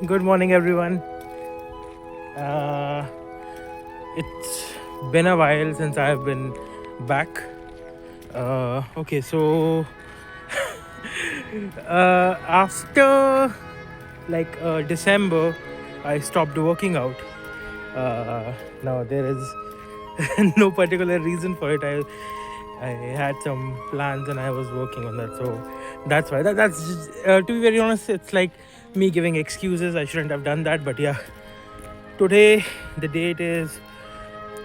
Good morning, everyone. It's been a while since I've been back. Okay, so after December, I stopped working out. Now there is no particular reason for it. I had some plans and I was working on that, so that's why. That's just, to be very honest, it's like me giving excuses. I shouldn't have done that, but yeah. Today the date is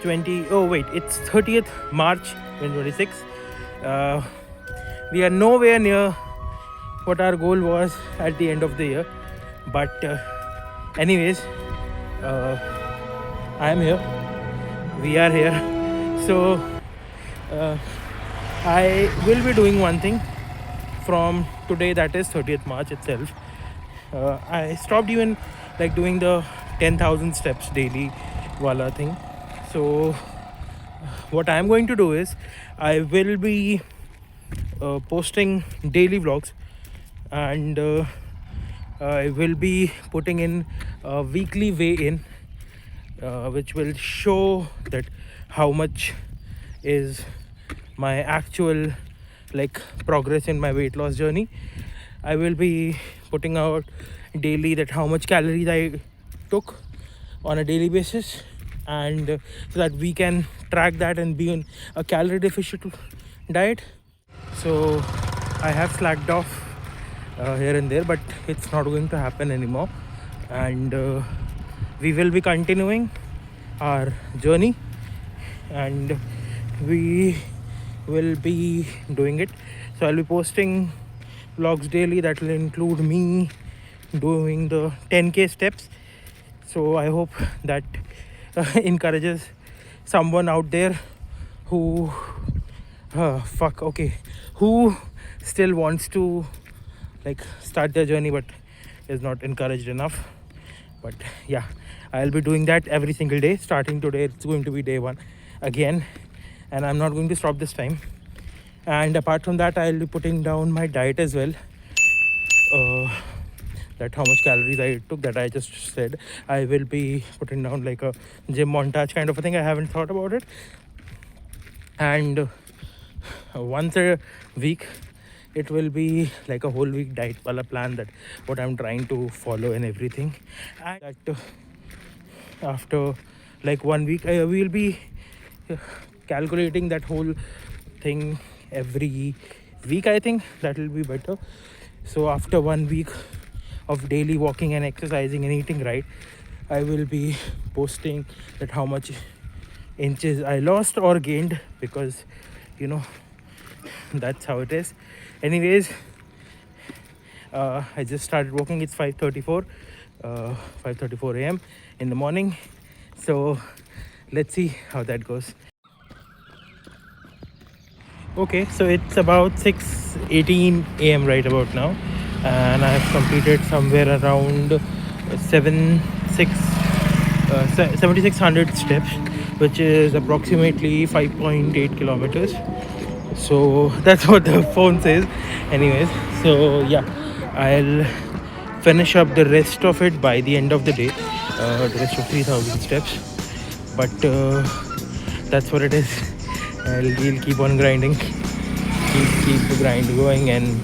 20. Oh wait, it's 30th March 2026. Uh, we are nowhere near what our goal was at the end of the year, but anyways, uh, I am here. We are here. So uh, I will be doing one thing from today, that is 30th March itself. I stopped even like doing the 10,000 steps daily wala thing. So what I'm going to do is I will be posting daily vlogs, and I will be putting in a weekly weigh in, which will show that how much is my actual like progress in my weight loss journey. I will be putting out daily that how much calories I took on a daily basis, and so that we can track that and be on a calorie deficit diet. So I have slacked off here and there, but it's not going to happen anymore, and we will be continuing our journey, and we will be doing it. So I'll be posting vlogs daily that will include me doing the 10k steps. So I hope that encourages someone out there who who still wants to like start their journey but is not encouraged enough. But yeah, I'll be doing that every single day. Starting today, it's going to be day one again, and I'm not going to stop this time. And apart from that, I'll be putting down my diet as well. That how much calories I took, that I just said. I will be putting down like a gym montage kind of a thing. I haven't thought about it. And once a week, it will be like a whole week diet wala plan, that what I'm trying to follow and everything. And that after like 1 week, I will be calculating that whole thing every week. I think that will be better. So after 1 week of daily walking and exercising and eating right, I will be posting that how much inches I lost or gained, because that's how it is. Anyways, I just started walking. It's 5:34 a.m. in the morning. So let's see how that goes. Okay, so it's about 6:18 a.m. right about now, and I have completed somewhere around 7,600 steps, which is approximately 5.8 kilometers. So that's what the phone says. Anyways, so yeah, I'll finish up the rest of it by the end of the day, the rest of 3,000 steps. But that's what it is. We'll keep on grinding, keep the grind going, and